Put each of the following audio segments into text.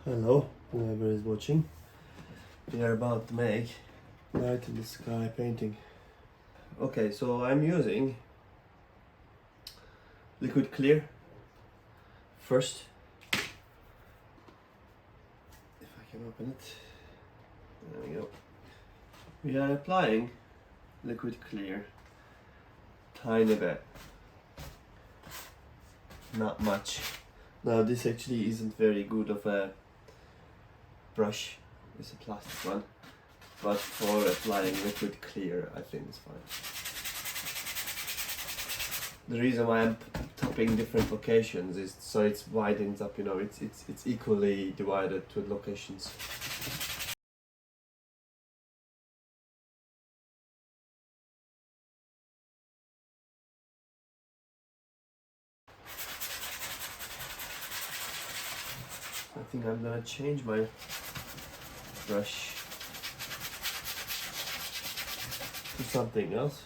Hello, whoever is watching. We are about to make Night in the Sky painting. Okay, so I'm using liquid clear first. If I can open it. There we go. We are applying liquid clear tiny bit. Not much. Now this actually isn't very good of a brush. It's a plastic one. But for applying liquid clear, I think it's fine. The reason why I'm topping different locations is so it widens up, you know, it's equally divided to locations. I think I'm gonna change my brush to something else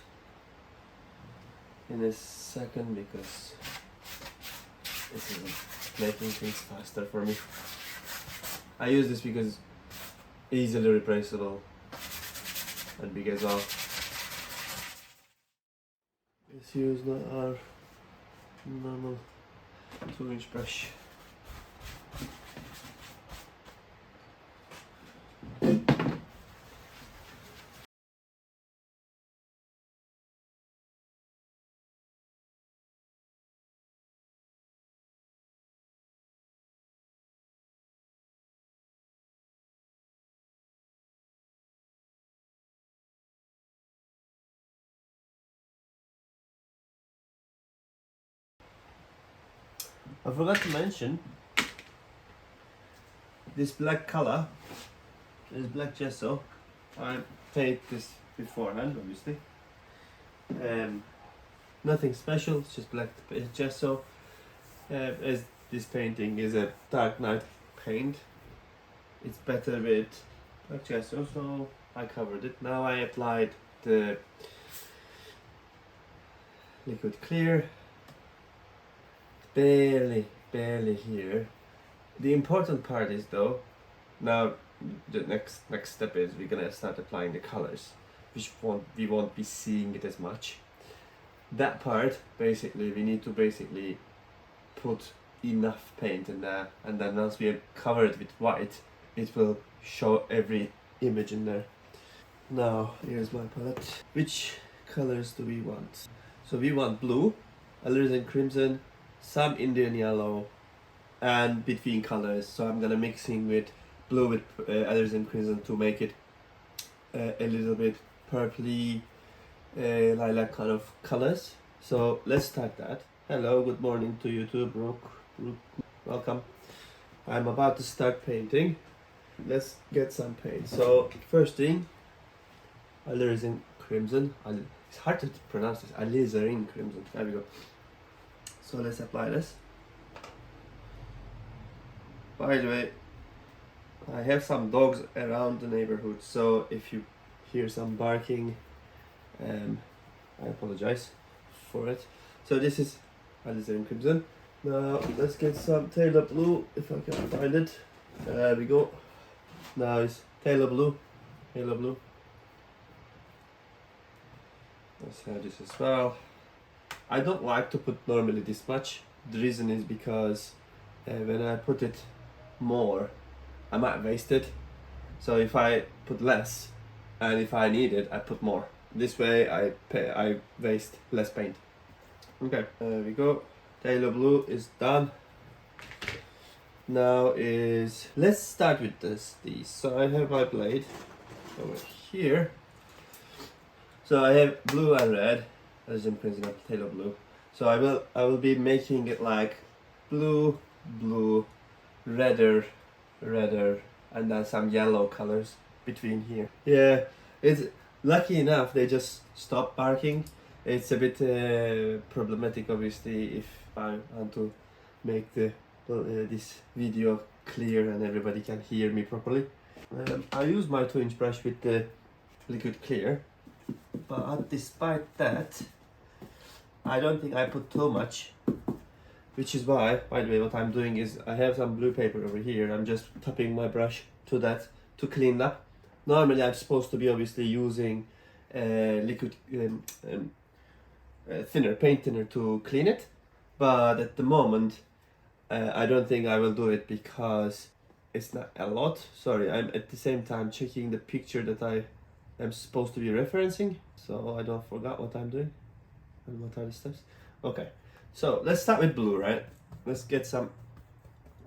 in a second because this is making things faster for me. I use this because easily replaceable and big as well. Let's use our normal 2-inch brush. I forgot to mention this black color, this black gesso. I painted this beforehand, obviously. Nothing special, it's just black gesso. As this painting is a dark night paint, it's better with black gesso, so I covered it. Now I applied the liquid clear, barely here. The important part is though, now the next step is we're gonna start applying the colors, which we won't be seeing it as much. That part, basically, we need to put enough paint in there, and then once we cover it with white, it will show every image in there. Now, here's my palette. Which colors do we want? So we want blue, alizarin crimson, some Indian yellow, and between colors. So I'm gonna mixing with blue with alizarin crimson to make it a little bit purpley, lilac kind of colors. So let's start that. Hello, good morning to you too, Brooke. Welcome. I'm about to start painting. Let's get some paint. So first thing, alizarin crimson. It's hard to pronounce this. Alizarin crimson. There we go. So let's apply this. By the way, I have some dogs around the neighborhood, so if you hear some barking, I apologize for it. So this is alizarin crimson. Now let's get some Taylor blue, if I can find it. There we go. Now it's Taylor blue. Let's have this as well. I don't like to put normally this much. The reason is because when I put it more, I might waste it. So if I put less, and if I need it, I put more. This way I waste less paint. Okay, there we go. Taylor blue is done. Now let's start with these. So I have my blade over here. So I have blue and red, as in principle Taylor blue. So I will be making it like blue, redder, and then some yellow colors between here. Yeah, it's lucky enough they just stopped barking. It's a bit problematic, obviously, if I want to make this video clear and everybody can hear me properly. I use my 2-inch brush with the liquid clear, but despite that, I don't think I put too much. which is why, by the way, what I'm doing is I have some blue paper over here. I'm just tapping my brush to that to clean up. Normally I'm supposed to be obviously using liquid thinner, paint thinner to clean it, but at the moment I don't think I will do it because it's not a lot. Sorry, I'm at the same time checking the picture that I am supposed to be referencing, so I don't forget what I'm doing and what are the steps. Okay, so let's start with blue, right? Let's get some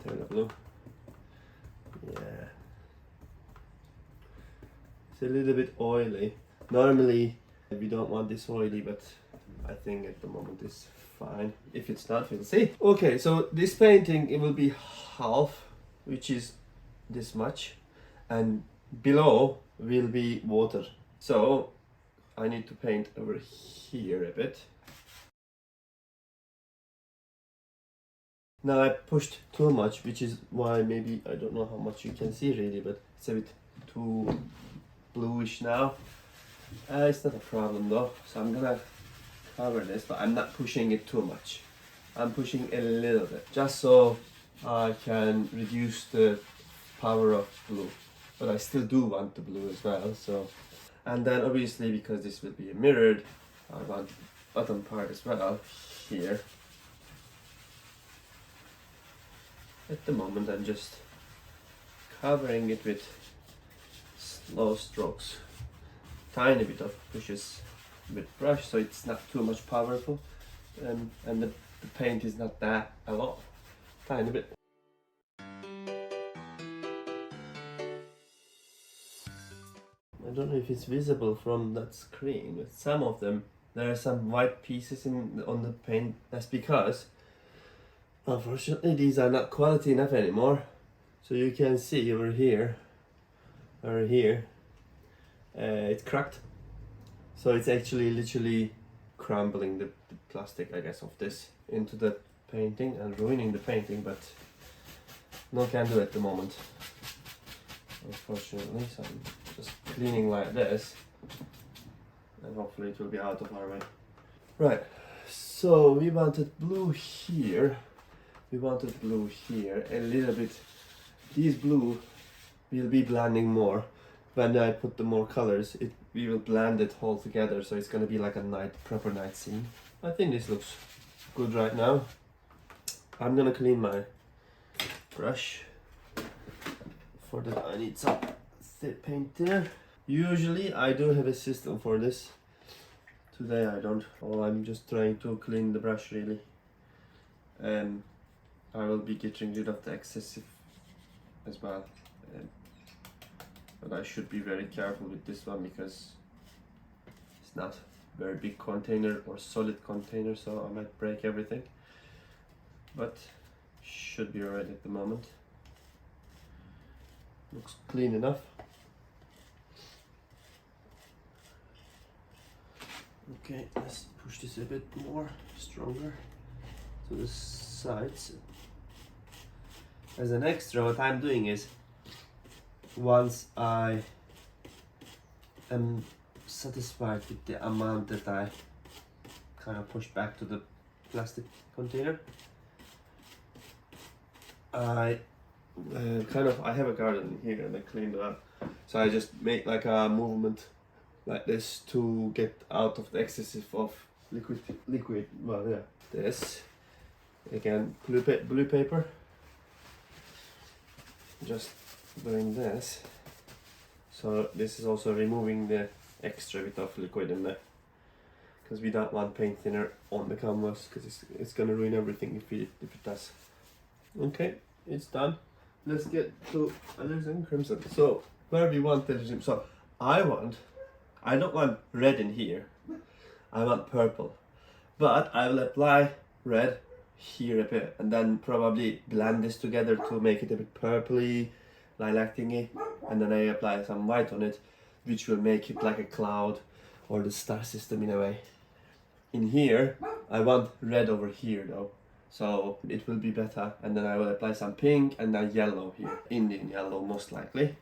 turn blue. Yeah, it's a little bit oily. Normally we don't want this oily, but I think at the moment it's fine. If it's not, we'll see. Okay, so this painting, it will be half, which is this much, and below will be water. So I need to paint over here a bit. Now I pushed too much, which is why maybe, I don't know how much you can see really, but it's a bit too bluish now. It's not a problem though, so I'm gonna cover this, but I'm not pushing it too much. I'm pushing a little bit, just so I can reduce the power of blue. But I still do want the blue as well, so. And then obviously, because this will be mirrored, I want the bottom part as well, here. At the moment I'm just covering it with slow strokes. Tiny bit of pushes with brush, so it's not too much powerful, and the paint is not that a lot, tiny bit. I don't know if it's visible from that screen, but some of them, there are some white pieces on the paint. That's because unfortunately these are not quality enough anymore. So you can see over here, it's cracked. So it's actually literally crumbling the plastic, I guess, of this into the painting and ruining the painting, but no can do at the moment, unfortunately. So I'm just cleaning like this, and hopefully it will be out of our way. Right, so we wanted blue here. We wanted blue here a little bit. These blue will be blending more. When I put the more colors, we will blend it all together, so it's gonna be like a proper night scene. I think this looks good right now. I'm gonna clean my brush. For that I need some paint thinner. Usually I do have a system for this. Today I don't. Oh, I'm just trying to clean the brush really. I will be getting rid of the excessive as well. But I should be very careful with this one because it's not very big container or solid container, so I might break everything. But should be alright at the moment. Looks clean enough. Okay, let's push this a bit more stronger to the sides. As an extra, what I'm doing is, once I am satisfied with the amount that I kind of push back to the plastic container, I I have a garden here and I cleaned it up, so I just make like a movement like this to get out of the excessive of liquid. Well, yeah, this again, blue paper. Just doing this, so this is also removing the extra bit of liquid in there, because we don't want paint thinner on the canvas, because it's gonna ruin everything if it does. Okay, it's done. Let's get to alizarin crimson. So where we want alizarin, so I don't want red in here, I want purple, but I will apply red here a bit and then probably blend this together to make it a bit purpley, lilac-thingy, and then I apply some white on it, which will make it like a cloud or the star system in a way. In here I want red over here though, so it will be better, and then I will apply some pink and then yellow here, Indian yellow most likely.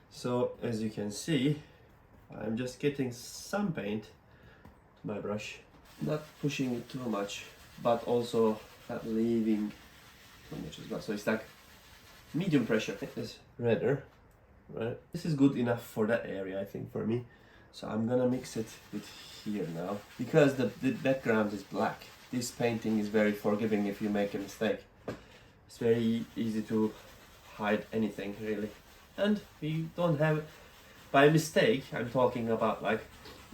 So as you can see, I'm just getting some paint to my brush, not pushing it too much, but also not leaving too much as well. So it's like medium pressure. It's redder, right? This is good enough for that area, I think, for me. So I'm gonna mix it with here now. Because the background is black, this painting is very forgiving if you make a mistake. It's very easy to hide anything, really. And we don't have, by mistake, I'm talking about like,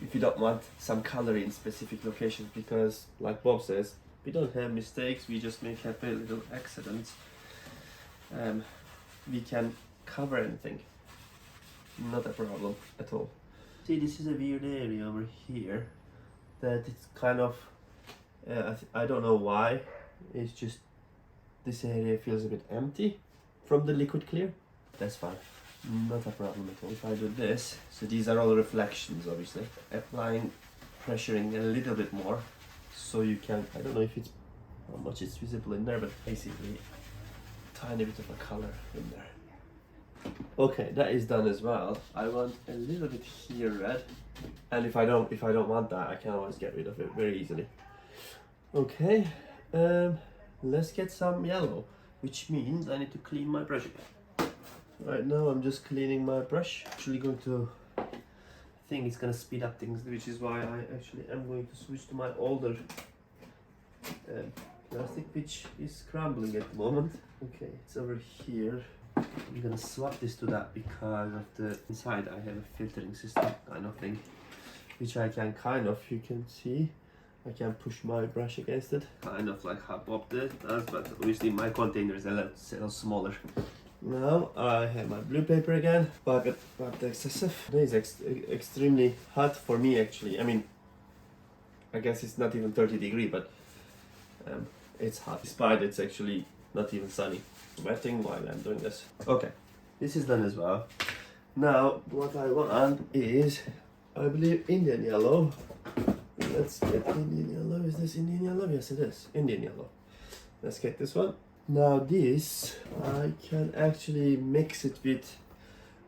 if you don't want some color in specific locations, because like Bob says, we don't have mistakes, we just make happy little accidents. We can cover anything, not a problem at all. See, this is a weird area over here that it's kind of, I don't know why, it's just this area feels a bit empty from the liquid clear. That's fine, not a problem at all. If I do this, so these are all reflections obviously, applying, pressuring a little bit more so you can, I don't know if it's how much it's visible in there, but basically tiny bit of a color in there. Okay, that is done as well. I want a little bit here red, and if I don't want that, I can always get rid of it very easily. Okay, let's get some yellow, which means I need to clean my brush again. Right now I'm just cleaning my brush. Actually going to, I think it's gonna speed up things, which is why I actually am going to switch to my older plastic, which is crumbling at the moment. Okay, it's over here. I'm gonna swap this to that because of the inside I have a filtering system kind of thing, which I can kind of, you can see, I can push my brush against it, kind of like how Bob does, but obviously my container is a little smaller. Now I have my blue paper again, but excessive. It is extremely hot for me actually. I mean, I guess it's not even 30 degrees, but it's hot, despite it's actually not even sunny. Wetting while I'm doing this. Okay, this is done as well. Now what I want is, I believe, Indian yellow. Let's get Indian yellow. Is this Indian yellow? Yes, it is Indian yellow. Let's get this one. Now this, I can actually mix it with,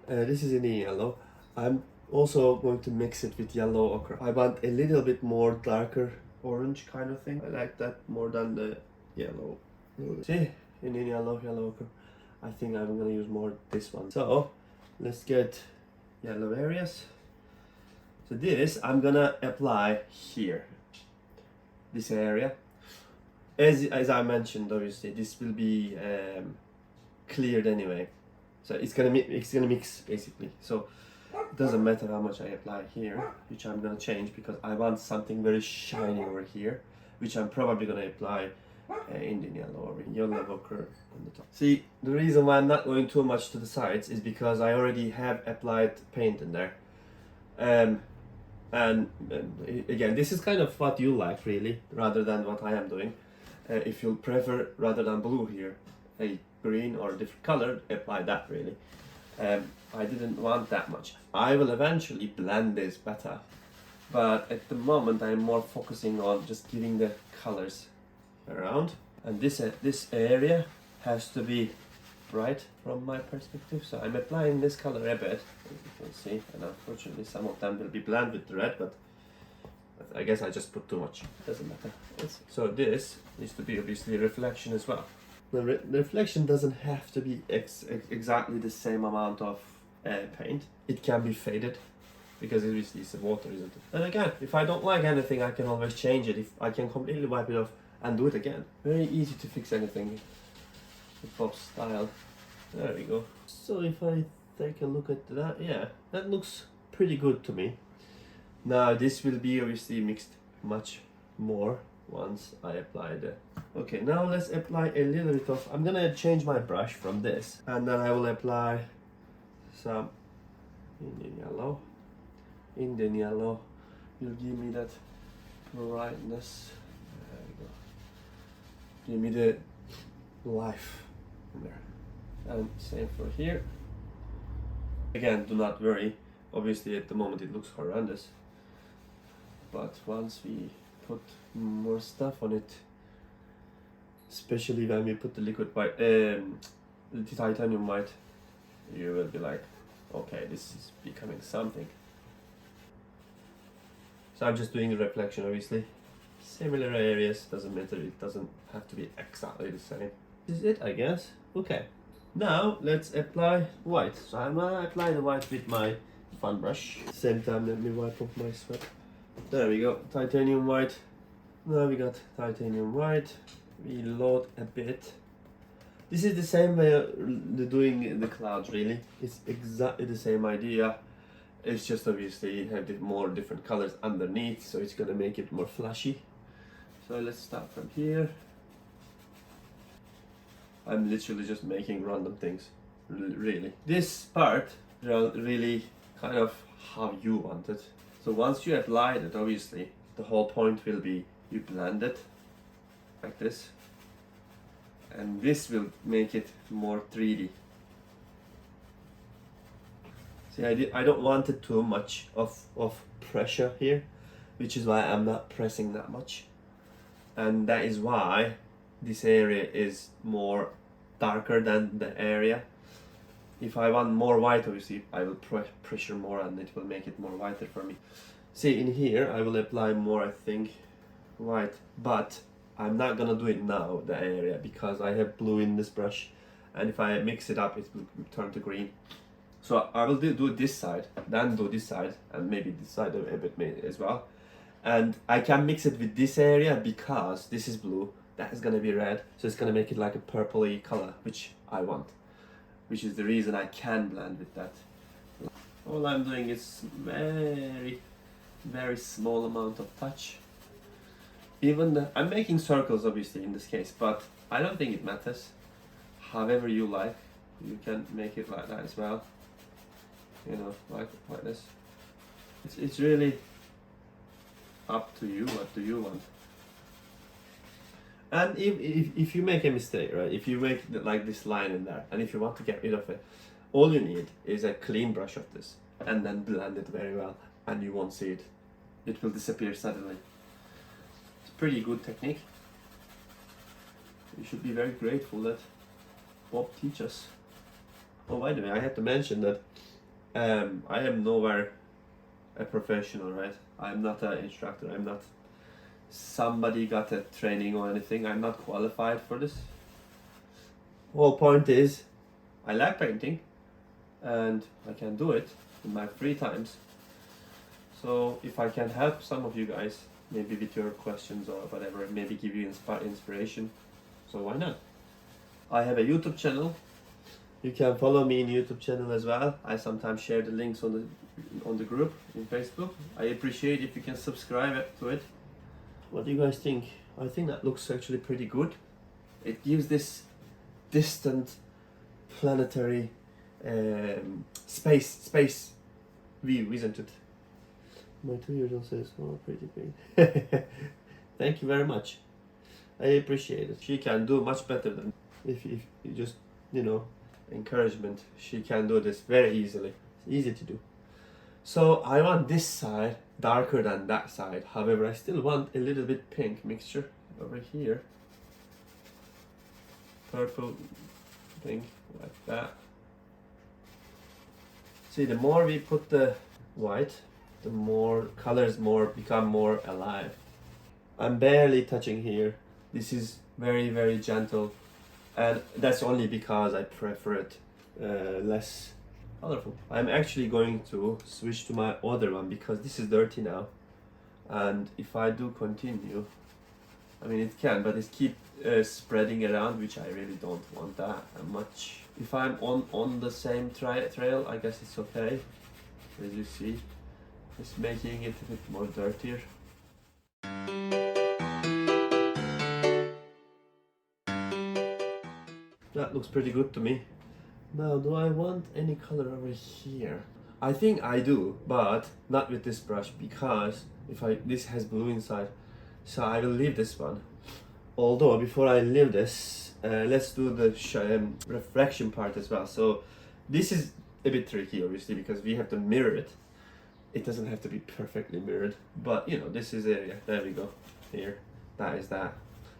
this is Indian yellow. I'm also going to mix it with yellow ochre. I want a little bit more darker orange kind of thing. I like that more than the yellow. See? Indian yellow, yellow ochre. I think I'm gonna use more this one. So let's get yellow areas. So this I'm gonna apply here, this area. As I mentioned, obviously this will be cleared anyway, so it's gonna mix basically. So it doesn't matter how much I apply here, which I'm gonna change because I want something very shiny over here, which I'm probably gonna apply Indian yellow or yellow ochre on the top. See, the reason why I'm not going too much to the sides is because I already have applied paint in there. And again, this is kind of what you like really, rather than what I am doing. If you prefer, rather than blue here, a green or a different color, apply that really. I didn't want that much. I will eventually blend this better, but at the moment I'm more focusing on just giving the colors around, and this area has to be bright from my perspective, so I'm applying this color a bit, as you can see, and unfortunately some of them will be blended with the red, but I guess I just put too much. Doesn't matter. So this needs to be obviously reflection as well. The reflection doesn't have to be exactly the same amount of paint. It can be faded, because obviously it's water, isn't it? And again, if I don't like anything, I can always change it. If I can completely wipe it off and do it again. Very easy to fix anything with Bob's style. There we go. So if I take a look at that, yeah, that looks pretty good to me. Now this will be obviously mixed much more once I apply the... Okay, now let's apply a little bit of... I'm gonna change my brush from this, and then I will apply some Indian yellow. Indian yellow will give me that brightness. There we go. Give me the life in there. And same for here. Again, do not worry. Obviously at the moment it looks horrendous, but once we put more stuff on it, especially when we put the liquid white, the titanium white, you will be like, okay, this is becoming something. So I'm just doing the reflection obviously, similar areas, doesn't matter, it doesn't have to be exactly the same. This is it, I guess. Okay, now let's apply white. So I'm gonna apply the white with my fun brush. Same time, let me wipe off my sweat. There we go, titanium white. Now we got titanium white. We load a bit. This is the same way of doing the clouds, really. It's exactly the same idea. It's just obviously have more different colors underneath, so it's gonna make it more flashy. So let's start from here. I'm literally just making random things, really. This part really kind of how you want it. So once you apply it, obviously, the whole point will be you blend it like this. And this will make it more 3D. See, I don't want it too much of pressure here, which is why I'm not pressing that much. And that is why this area is more darker than the area. If I want more white, obviously, I will pressure more and it will make it more whiter for me. See, in here, I will apply more, I think, white, but I'm not gonna do it now, the area, because I have blue in this brush, and if I mix it up, it will turn to green. So I will do this side, then do this side, and maybe this side a bit as well. And I can mix it with this area because this is blue, that is gonna be red, so it's gonna make it like a purpley color, which I want, which is the reason I can blend with that. All I'm doing is very small amount of touch. Even I'm making circles obviously in this case, but I don't think it matters. However you like, you can make it like that as well. You know, like this. It's really up to you. What do you want? And if you make a mistake, right? If you make like this line in there, and if you want to get rid of it, all you need is a clean brush of this, and then blend it very well, and you won't see it. It will disappear suddenly. Pretty good technique. You should be very grateful that Bob teach us. Oh, by the way, I have to mention that I am nowhere a professional, right? I'm not an instructor. I'm not somebody got a training or anything. I'm not qualified for this. Whole point is, I like painting, and I can do it in my free times. So if I can help some of you guys, maybe with your questions or whatever, maybe give you inspiration, so why not? I have a YouTube channel. You can follow me in YouTube channel as well. I sometimes share the links on the group in Facebook. I appreciate if you can subscribe to it. What do you guys think? I think that looks actually pretty good. It gives this distant planetary space view, isn't it? My 2-year-old says, oh, pretty big. Thank you very much. I appreciate it. She can do much better than if you just, you know, encouragement. She can do this very easily. It's easy to do. So I want this side darker than that side. However, I still want a little bit pink mixture over here. Purple, pink, like that. See, the more we put the white, the more colors become more alive. I'm barely touching here. This is very gentle, and that's only because I prefer it less colorful. I'm actually going to switch to my other one because this is dirty now, and if I do continue, I mean it can, but it keep spreading around, which I really don't want that much. If I'm on the same trail, I guess it's okay. As you see, it's making it a bit more dirtier. That looks pretty good to me. Now, do I want any color over here? I think I do, but not with this brush, because this has blue inside, so I will leave this one. Although before I leave this, let's do the reflection part as well. So this is a bit tricky, obviously, because we have to mirror it. It doesn't have to be perfectly mirrored, but you know, this is area. There we go. Here, that is that,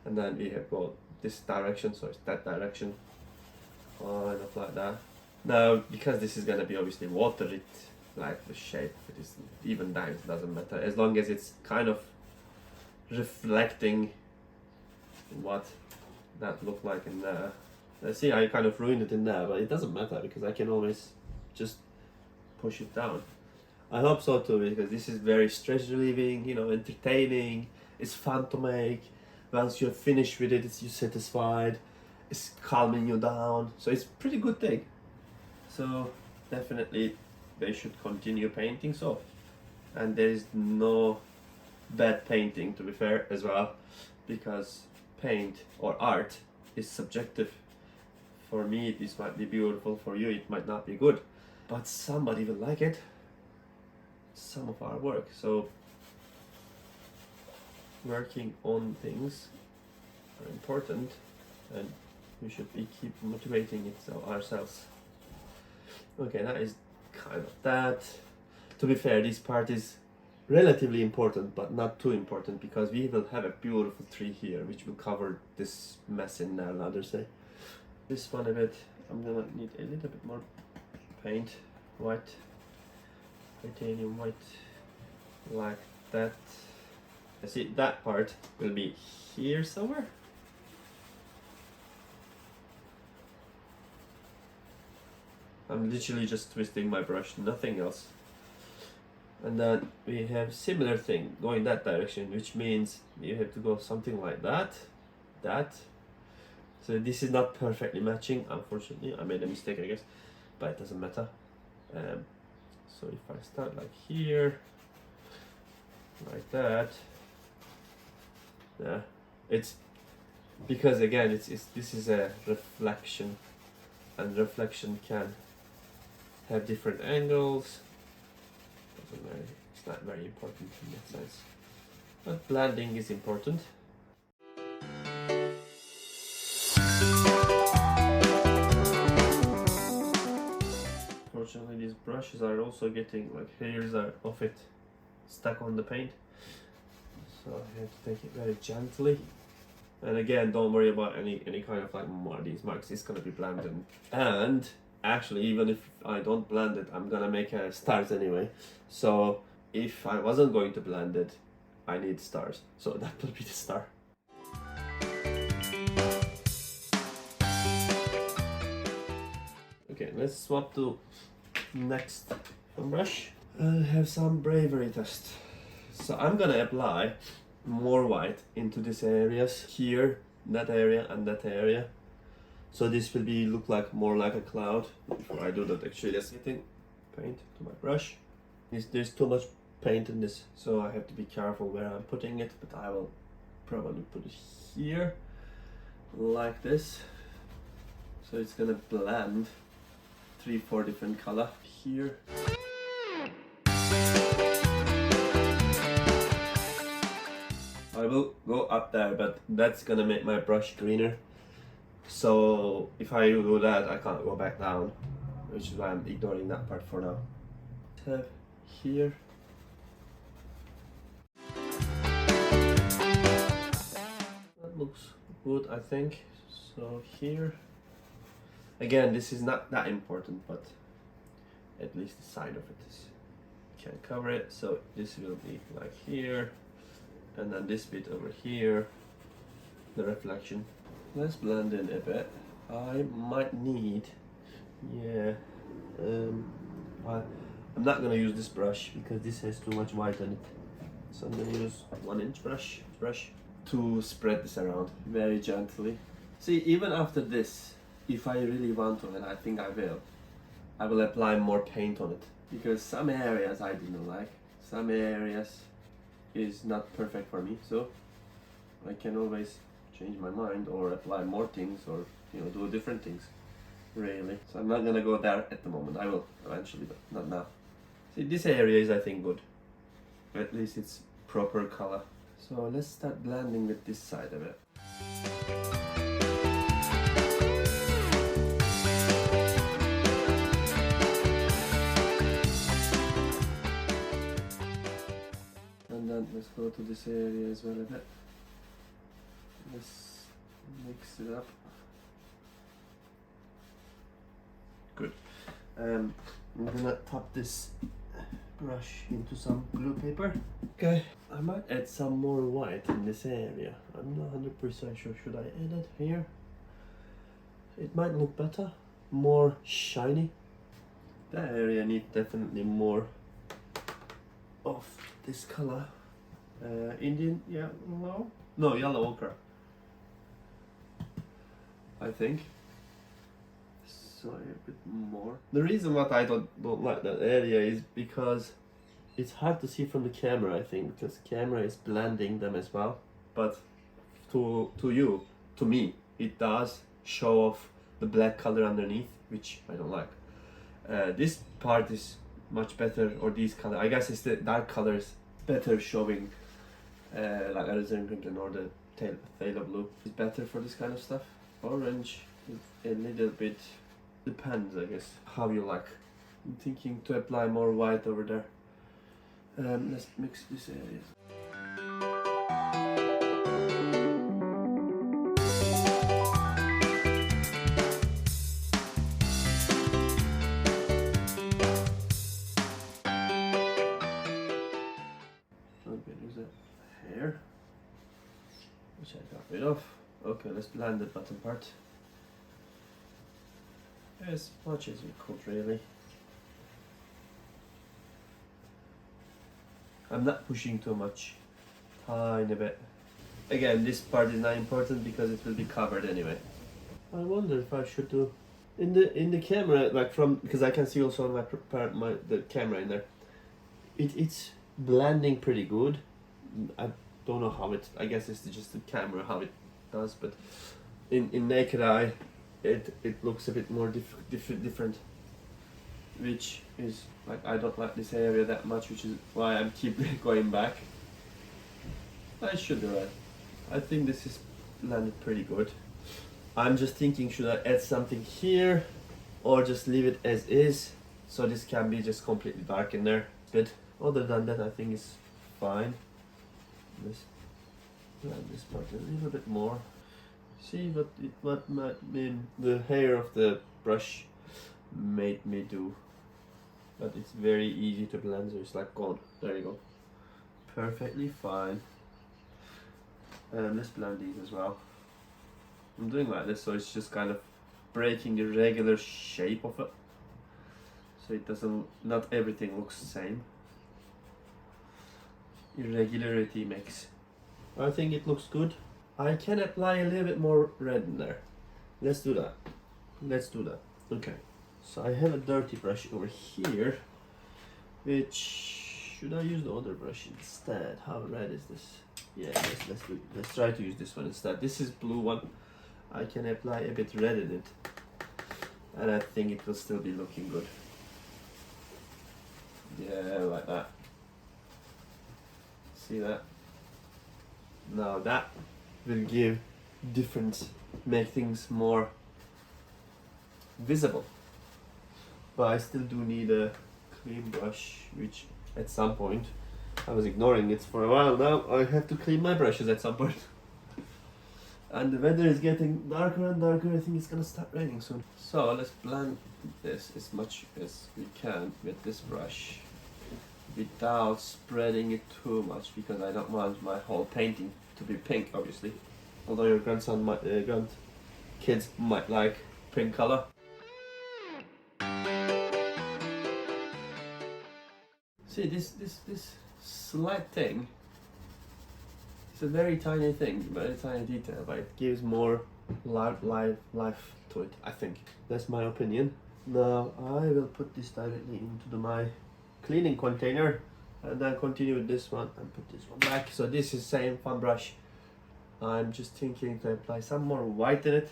and then we have got this direction, so it's that direction. Kind of like that. Now, because this is gonna be obviously water, it like the shape. It is even that, it doesn't matter as long as it's kind of reflecting what that looked like in there. See, I kind of ruined it in there, but it doesn't matter because I can always just push it down. I hope so too, because this is very stress relieving, you know, entertaining. It's fun to make. Once you're finished with it, you're satisfied. It's calming you down, so it's a pretty good thing. So definitely they should continue painting so. And there is no bad painting, to be fair, as well, because paint or art is subjective. For me this might be beautiful, for you it might not be good, but somebody will like it, some of our work. So working on things are important, and we should be keep motivating it ourselves. Okay, that is kind of that. To be fair, this part is relatively important, but not too important, because we will have a beautiful tree here which will cover this mess in there, I'll say. This one a bit, I'm gonna need a little bit more paint, white, titanium white, like that. I see that part will be here somewhere. I'm literally just twisting my brush, nothing else. And then we have similar thing going that direction, which means you have to go something like that, so this is not perfectly matching, unfortunately. I made a mistake, I guess, but it doesn't matter. So if I start like here, like that, yeah, it's because again this is a reflection, and reflection can have different angles. It's not very important in that sense, but blending is important. Unfortunately, these brushes are also getting like hairs of it stuck on the paint, so I have to take it very gently. And again, don't worry about any kind of like more of these marks. It's gonna be blended, and actually even if I don't blend it, I'm gonna make stars anyway. So if I wasn't going to blend it, I need stars, so that will be the star. Okay, let's swap to next brush. I have some bravery test. So I'm gonna apply more white into these areas here, that area and that area. So this will be look like more like a cloud. Before I do that, actually, let's get paint to my brush. There's too much paint in this, so I have to be careful where I'm putting it, but I will probably put it here, like this. So it's gonna blend 3-4 different color here. I will go up there, but that's gonna make my brush greener. So if I do that, I can't go back down, which is why I'm ignoring that part for now. Have here. That looks good, I think. So here. Again, this is not that important, but at least the side of it is, can cover it. So this will be like here, and then this bit over here, the reflection. Let's blend in a bit. I might need, I'm not gonna use this brush because this has too much white on it. So I'm gonna use 1-inch brush to spread this around very gently. See, even after this, if I really want to, and I think I will apply more paint on it, because some areas I didn't like, some areas is not perfect for me, so I can always change my mind or apply more things, or do different things, really. So I'm not gonna go there at the moment. I will eventually, but not now. See, this area is, I think, good. At least it's proper color. So let's start blending with this side of it. And then let's go to this area as well a bit. Let's mix it up. Good. I'm gonna top this brush into some glue paper. Okay, I might add some more white in this area. I'm not 100% sure. Should I add it here? It might look better, more shiny. That area needs definitely more of this color. Indian yellow? No, yellow ochre. I think. So a bit more. The reason why I don't like that area is because it's hard to see from the camera, I think, because the camera is blending them as well. But to me, it does show off the black color underneath, which I don't like. This part is much better, or these color. I guess it's the dark colors better showing, like alizarin crimson or the phthalo blue is better for this kind of stuff. Orange is a little bit depends, I guess, how you like. I'm thinking to apply more white over there. Let's mix this area. Okay, there's a hair, which I got rid of. Okay, let's blend the bottom part. As much as we could, really. I'm not pushing too much, tiny bit. Again, this part is not important because it will be covered anyway. I wonder if I should do in the camera, like from, because I can see also on the camera in there. It's blending pretty good. I don't know how it. I guess it's just the camera how it does, but in naked eye, it looks a bit more different, which is like I don't like this area that much, which is why I'm keep going back. I should do it. I think this is landed pretty good. I'm just thinking, should I add something here or just leave it as is, so this can be just completely dark in there. But other than that, I think it's fine. Let's blend this part a little bit more. See what the hair of the brush made me do. But it's very easy to blend, so it's like gone. There you go. Perfectly fine. Let's blend these as well. I'm doing like this, so it's just kind of breaking the regular shape of it. So it doesn't, not everything looks the same. Irregularity makes. I think it looks good. I can apply a little bit more red in there. Let's do that. Let's do that. Okay. So I have a dirty brush over here. Which, should I use the other brush instead? How red is this? Yeah, let's try to use this one instead. This is blue one. I can apply a bit red in it, and I think it will still be looking good. Yeah, like that. See that? Now that will give difference, make things more visible. But I still do need a clean brush, which at some point, I was ignoring it for a while now, I have to clean my brushes at some point. And the weather is getting darker and darker. I think it's gonna start raining soon. So let's blend this as much as we can with this brush without spreading it too much, because I don't want my whole painting to be pink, obviously. Although your grandkids might like pink color. See, this slight thing, it's a very tiny thing, very tiny detail, but it gives more life to it, I think. That's my opinion. Now I will put this directly into my cleaning container and then continue with this one and put this one back. So this is same fun brush. I'm just thinking to apply some more white in it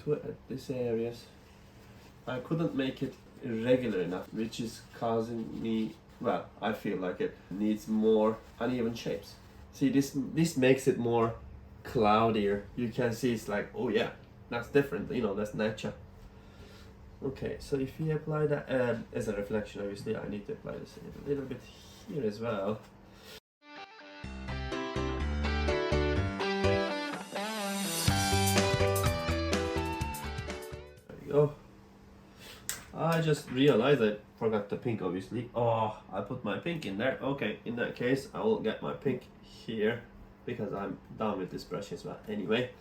to these areas. I couldn't make it irregular enough, which is causing me, well, I feel like it needs more uneven shapes. See, this makes it more cloudier. You can see it's like, oh yeah, that's different, you know, that's nature. Okay, so if you apply that as a reflection, obviously I need to apply this a little bit here as well. There you go. I just realized I forgot the pink, obviously. Oh, I put my pink in there. Okay, in that case, I will get my pink here because I'm done with this brush as well. Anyway,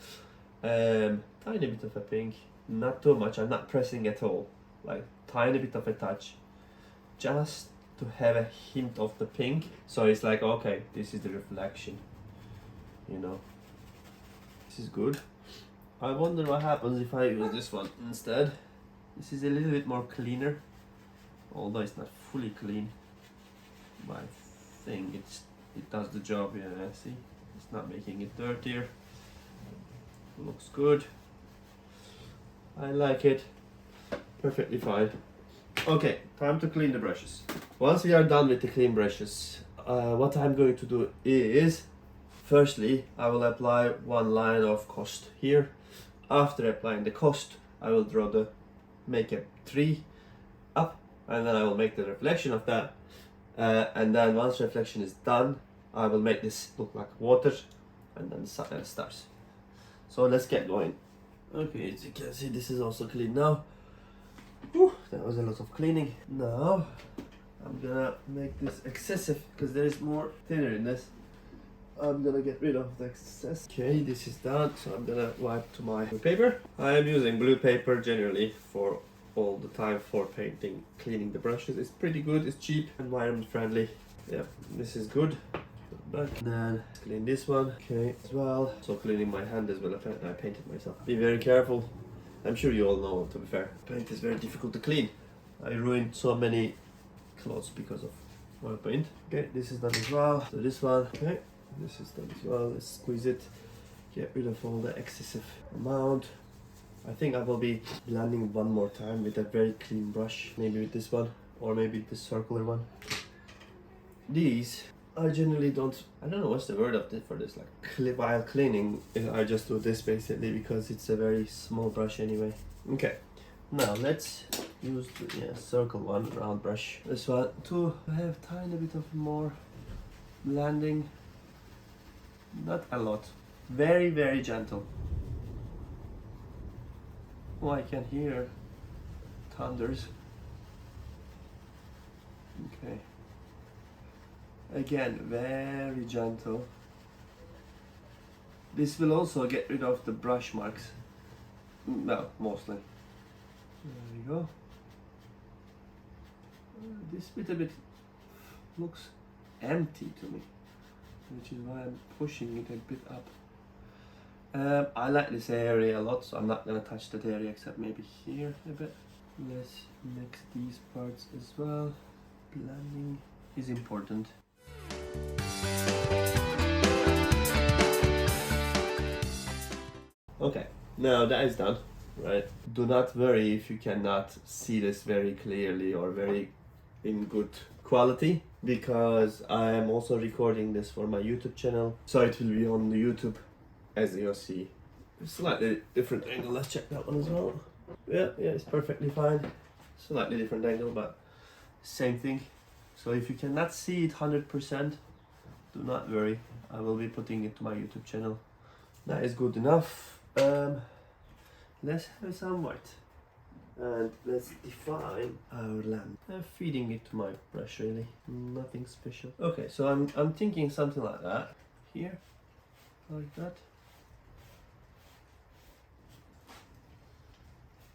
tiny bit of a pink, not too much. I'm not pressing at all. Like tiny bit of a touch, just to have a hint of the pink. So it's like, okay, this is the reflection. You know, this is good. I wonder what happens if I use this one instead. This is a little bit more cleaner, although it's not fully clean. But I think it does the job. Yeah, see, it's not making it dirtier. Looks good. I like it. Perfectly fine. Okay, time to clean the brushes. Once we are done with the clean brushes, what I'm going to do is, firstly, I will apply one line of cost here. After applying the cost, I will make a tree up, and then I will make the reflection of that. And then once reflection is done, I will make this look like water, and then the sun and stars. So let's get going. Okay, as you can see, this is also clean now. Whew, that was a lot of cleaning. Now I'm gonna make this excessive because there is more thinner in this. I'm gonna get rid of the excess. Okay, this is done, so I'm gonna wipe to my blue paper. I am using blue paper generally for all the time for painting, cleaning the brushes. It's pretty good, it's cheap, environment friendly. Yeah, this is good. But then clean this one, okay, as well. So cleaning my hand as well, I painted myself. Be very careful. I'm sure you all know, to be fair, paint is very difficult to clean. I ruined so many clothes because of oil paint. Okay, this is done as well. So this one, okay. This is done as well. Let's squeeze it, get rid of all the excessive amount. I think I will be blending one more time with a very clean brush, maybe with this one or maybe this circular one. These I generally don't, I don't know what's the word for this, like while cleaning I just do this basically because it's a very small brush anyway. Okay, now let's use the circle one, round brush. This one to have tiny bit of more blending. Not a lot, very very gentle. Oh, I can hear thunders. Okay, again very gentle. This will also get rid of the brush marks, well, mostly. There we go. This bit a bit looks empty to me, which is why I'm pushing it a bit up. I like this area a lot, so I'm not gonna touch that area except maybe here a bit. Let's mix these parts as well. Blending is important. Okay, now that is done, right? Do not worry if you cannot see this very clearly or very in good quality, because I am also recording this for my YouTube channel, so it will be on the YouTube, as you'll see. Slightly different angle, let's check that one as well. Yeah, it's perfectly fine. Slightly different angle, but same thing. So if you cannot see it 100%, do not worry. I will be putting it to my YouTube channel. That is good enough. Let's have some white. And let's define our land. I'm feeding it to my brush really, nothing special. Okay, so I'm thinking something like that. Here, like that.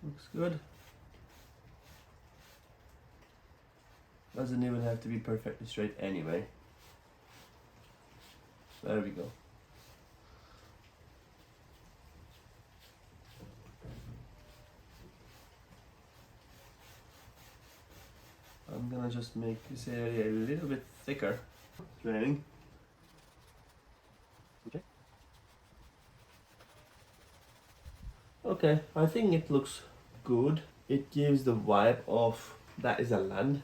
Looks good. Doesn't even have to be perfectly straight anyway. There we go. I'm gonna just make this area a little bit thicker. It's raining. Okay. Okay, I think it looks good. It gives the vibe of that is a land.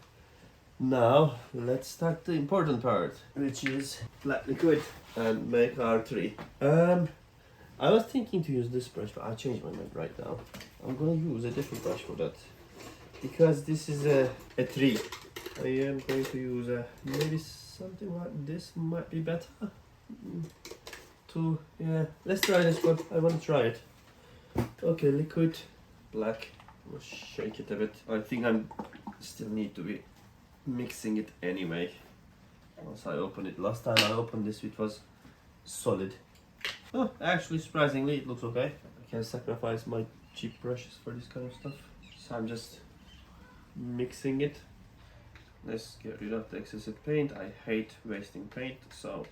Now let's start the important part, which is black liquid and make our tree. I was thinking to use this brush, but I changed my mind right now. I'm gonna use a different brush for that, because this is a tree. I am going to use maybe something like this might be better. Yeah, let's try this one. I want to try it. Okay, liquid, black, We'll shake it a bit. I think I still need to be mixing it anyway. Once I open it, last time I opened this it was solid. Oh, actually surprisingly it looks okay. I can sacrifice my cheap brushes for this kind of stuff. So I'm just mixing it. Let's get rid of the excessive paint. I hate wasting paint, so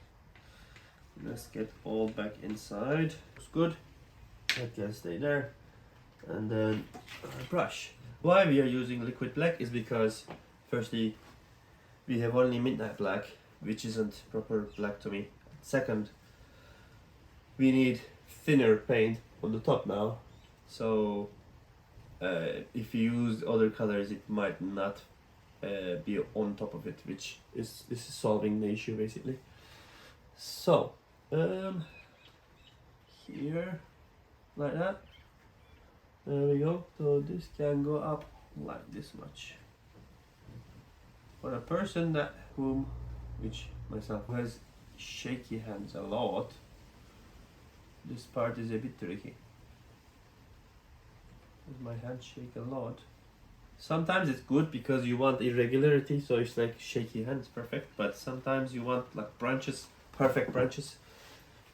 let's get all back inside. Looks good. That can stay there. And then our brush. Why we are using liquid black is because firstly we have only midnight black, which isn't proper black to me. Second, we need thinner paint on the top now, so if you use other colors it might not be on top of it, which is solving the issue basically. So here, like that, there we go. So this can go up like this much. For a person which myself, who has shaky hands a lot, this part is a bit tricky. My hands shake a lot. Sometimes it's good because you want irregularity, so it's like shaky hands, perfect. But sometimes you want like branches, perfect branches,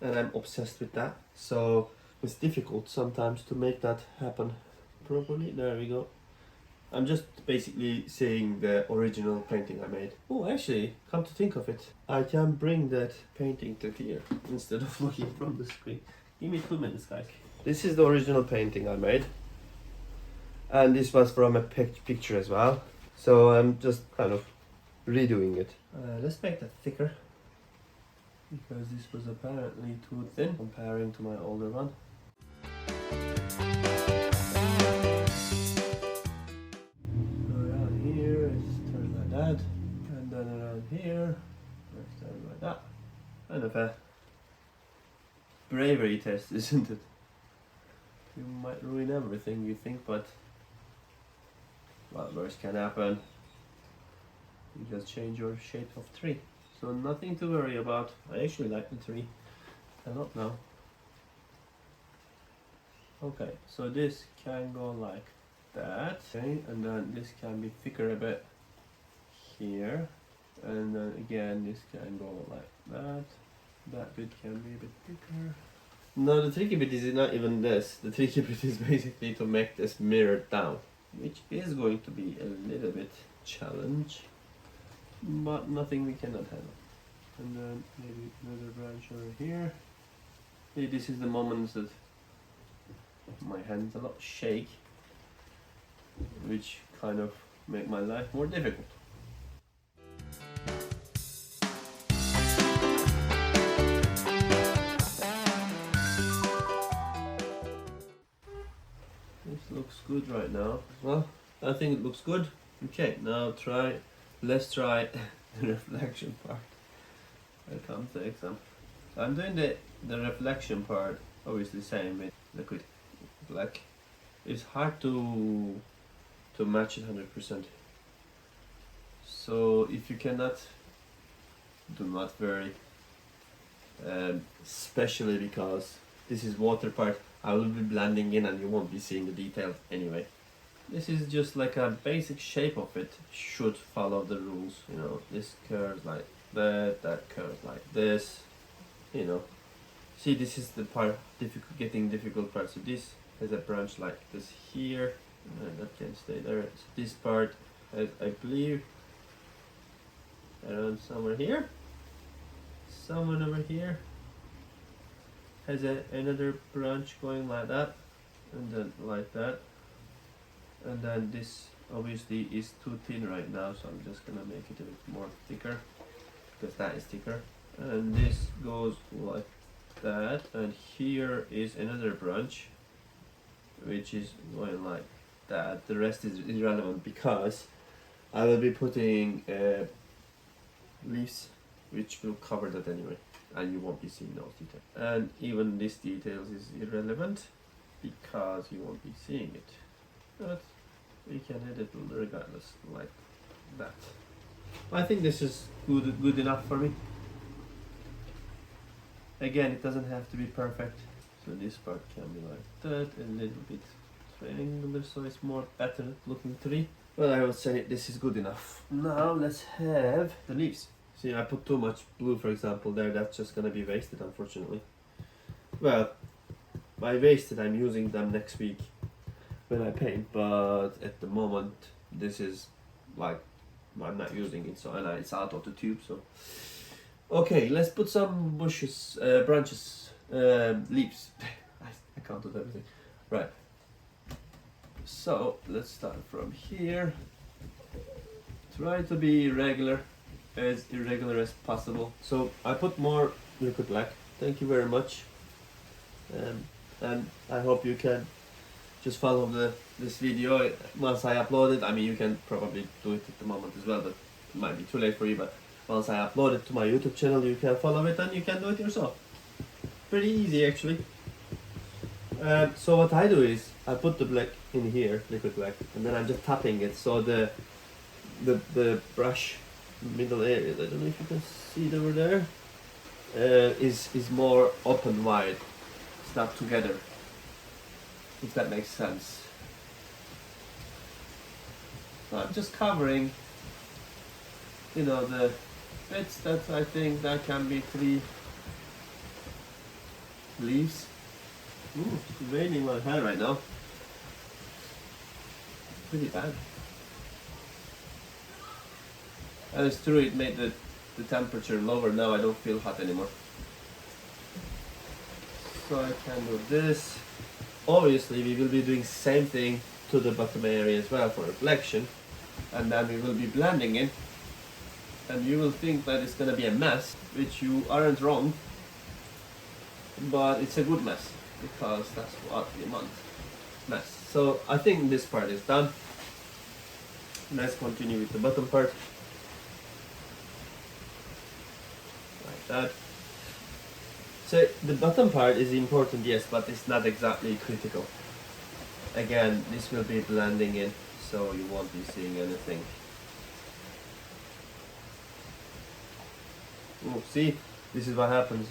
and I'm obsessed with that. So it's difficult sometimes to make that happen properly. There we go. I'm just basically seeing the original painting I made. Oh, actually, come to think of it, I can bring that painting to here instead of looking from the screen. Give me 2 minutes, guys. This is the original painting I made. And this was from a picture as well. So I'm just kind of redoing it. Let's make that thicker, because this was apparently too thin comparing to my older one. Around here, it's turned like that. And then around here, it's turned like that. Kind of a bravery test, isn't it? You might ruin everything you think, but what worse can happen? You just change your shape of tree. So nothing to worry about. I actually like the tree a lot now. Okay, so this can go like that. Okay, and then this can be thicker a bit here. And then again, this can go like that. That bit can be a bit thicker. No, the tricky bit is not even this. The tricky bit is basically to make this mirrored down, which is going to be a little bit challenge, but nothing we cannot handle. And then maybe another branch over here. See, this is the moments that my hands a lot shake, which kind of make my life more difficult. This looks good right now. Well, I think it looks good. Okay, now let's try the reflection part. Here comes the example. So I'm doing the reflection part, obviously same with liquid black. It's hard to match it 100%. So if you cannot, do not worry. Especially because this is water part, I will be blending in and you won't be seeing the details anyway. This is just like a basic shape of it should follow the rules, you know, this curves like that curves like this, you know. See, this is the part getting difficult part. So this has a branch like this here, and that can stay there. So this part has, I believe, around somewhere here, someone over here has another branch going like that, and then like that. And then this obviously is too thin right now, so I'm just gonna make it a bit more thicker, because that is thicker. And this goes like that, and here is another branch which is going like that. The rest is irrelevant because I will be putting leaves which will cover that anyway, and you won't be seeing those details. And even this details is irrelevant because you won't be seeing it. But we can edit regardless, like that. I think this is good enough for me. Again, it doesn't have to be perfect. So this part can be like that, a little bit triangular, so it's more better looking tree. Well, I would say this is good enough. Now let's have the leaves. See, I put too much blue, for example, there. That's just gonna be wasted, unfortunately. Well, by wasted, I'm using them next week when I paint, but at the moment, this is like, I'm not using it, so and it's out of the tube, so. Okay, let's put some bushes, branches, leaves. I can't do everything. Right. So, let's start from here. Try to be as irregular as possible. So, I put more liquid black. Thank you very much. And I hope you can just follow this video once I upload it. I mean, you can probably do it at the moment as well, but it might be too late for you. But once I upload it to my YouTube channel, you can follow it and you can do it yourself. Pretty easy, actually. So what I do is I put the black in here, liquid black, and then I'm just tapping it so the brush middle area, I don't know if you can see it over there, is more open wide. It's not together, if that makes sense. So I'm just covering, you know, the bits that I think that can be 3 leaves. Ooh, it's raining my hair right now. Pretty bad. And it's true, it made the temperature lower. Now I don't feel hot anymore. So I can do this. Obviously we will be doing the same thing to the bottom area as well for reflection. And then we will be blending it. And you will think that it's gonna be a mess, which you aren't wrong. But it's a good mess, because that's what we want. Mess. So I think this part is done. Let's continue with the bottom part. Like that. So the bottom part is important, yes, but it's not exactly critical. Again, this will be blending in, so you won't be seeing anything. Oh, see, this is what happens.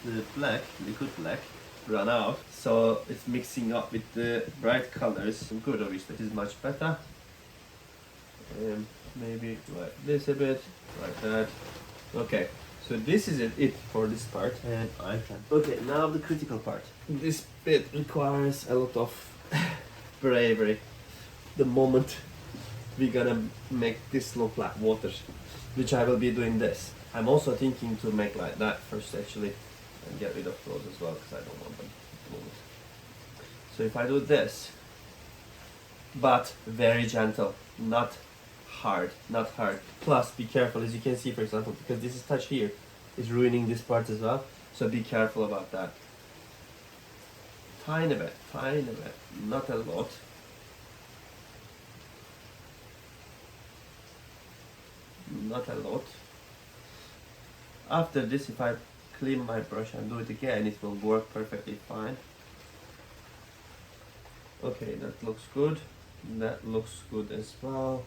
The black, liquid black, run out, so it's mixing up with the bright colors. Good, obviously, this is much better. Maybe like this a bit, like that. Okay, so this is it for this part, and I can. Okay, now the critical part. This bit requires a lot of bravery. The moment we're gonna make this look like water, which I will be doing this. I'm also thinking to make like that first, actually, and get rid of those as well, because I don't want them at the moment. So if I do this, but very gentle, not hard, not hard. Plus, be careful, as you can see, for example, because this is touch here, is ruining this part as well. So be careful about that. Tiny bit, not a lot. Not a lot. After this, if I clean my brush and do it again, it will work perfectly fine. Okay, that looks good. That looks good as well.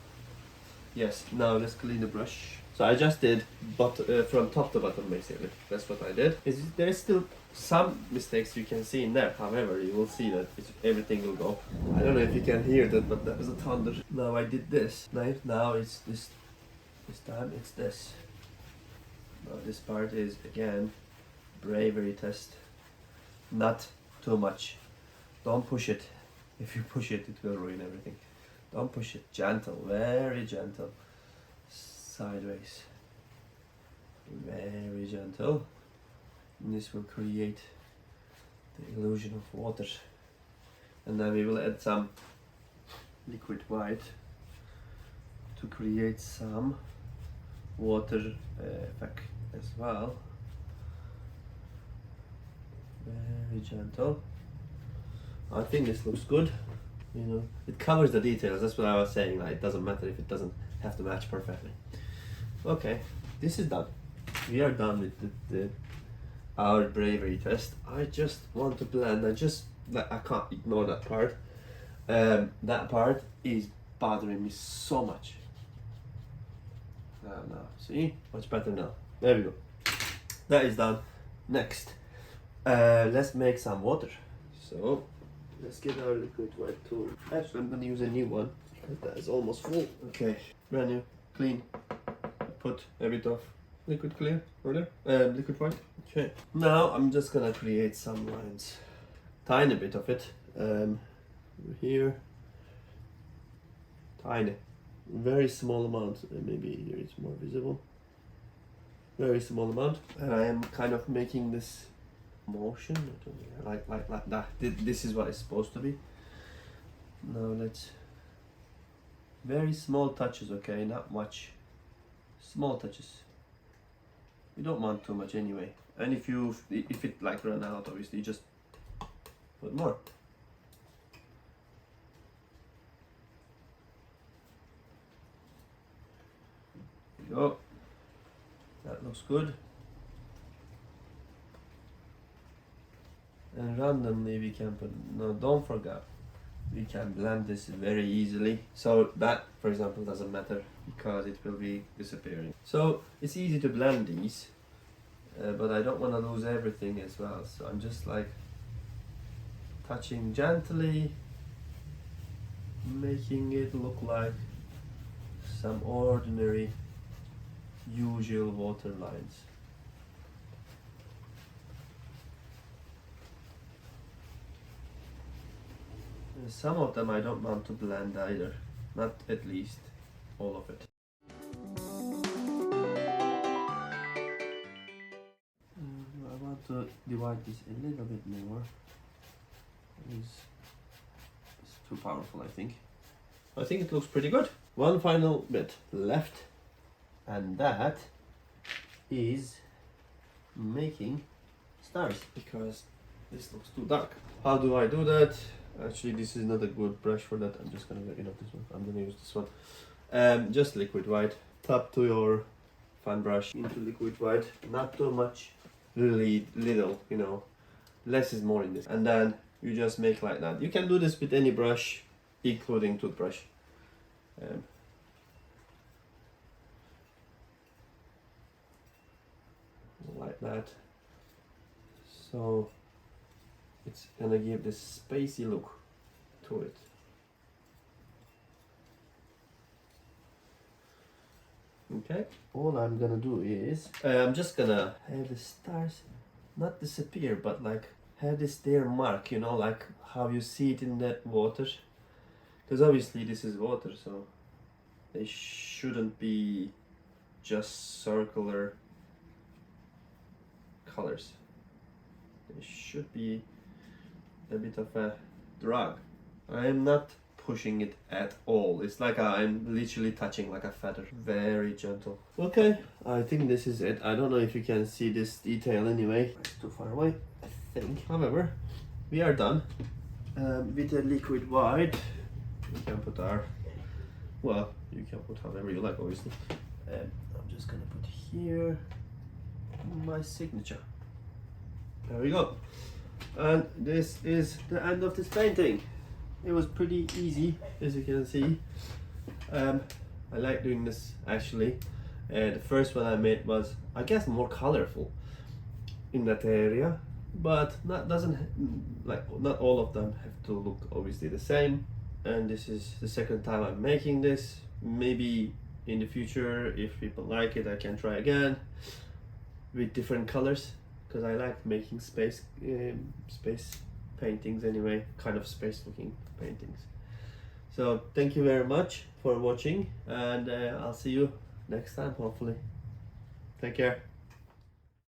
Yes, now let's clean the brush. So I just did from top to bottom, basically. That's what I did. There's still some mistakes you can see in there. However, you will see that everything will go. I don't know if you can hear that, but that was a thunder. Now I did this. Now it's this. This time it's this. Now this part is, again, bravery test. Not too much. Don't push it. If you push it, it will ruin everything. Don't push it. Gentle, very gentle. Sideways. Very gentle. And this will create the illusion of water. And then we will add some liquid white to create some water effect as well. Very gentle. I think this looks good. You know, it covers the details. That's what I was saying. Like, it doesn't matter if it doesn't have to match perfectly. Okay, this is done. We are done with our bravery test. I just want to blend. I can't ignore that part. That part is bothering me so much. Now, see, much better now. There we go. That is done. Next, let's make some water. So let's get our liquid white tool. Actually, I'm gonna use a new one because that is almost full. Okay, brand new, clean. Put a bit of liquid clear or liquid white. Okay, now I'm just gonna create some lines. Tiny bit of it. Here. Tiny. Very small amount. Maybe here it's more visible. Very small amount. And I am kind of making this motion. Like that. This is what it's supposed to be. Now let's. Very small touches, okay? Not much. Small touches. You don't want too much anyway. And if it like run out, obviously just put more. There you go. That looks good. And randomly we can put, no, don't forget, we can blend this very easily. So that, for example, doesn't matter because it will be disappearing. So it's easy to blend these, but I don't want to lose everything as well. So I'm just like touching gently, making it look like some ordinary, usual water lines. And some of them I don't want to blend either, not at least all of it. I want to divide this a little bit more. It's too powerful, I think. I think it looks pretty good. One final bit left, and that is making stars, because this looks too dark. How do I do that? Actually, this is not a good brush for that. I'm just gonna get rid of this one. I'm gonna use this one. Just liquid white. Tap to your fan brush into liquid white. Not too much, really little, you know. Less is more in this. And then you just make like that. You can do this with any brush, including toothbrush. Like that. So it's gonna give this spacey look to it. Okay, all I'm gonna do is I'm just gonna have the stars not disappear, but like have this there mark, you know, like how you see it in that water, because obviously this is water, so they shouldn't be just circular colors. There should be a bit of a drag. I am not pushing it at all. It's like I'm literally touching like a feather. Very gentle. Okay, I think this is it. I don't know if you can see this detail anyway. It's too far away, I think. However, we are done. With the liquid white, we can put our, well, you can put however you like, obviously. I'm just gonna put here my signature. There we go. And this is the end of this painting. It was pretty easy, as you can see. I like doing this actually. The first one I made was, I guess, more colorful in that area, but not all of them have to look obviously the same. And this is the second time I'm making this. Maybe in the future, if people like it, I can try again with different colors, because I like making space paintings anyway, kind of space looking paintings. So thank you very much for watching, and I'll see you next time, hopefully. Take care.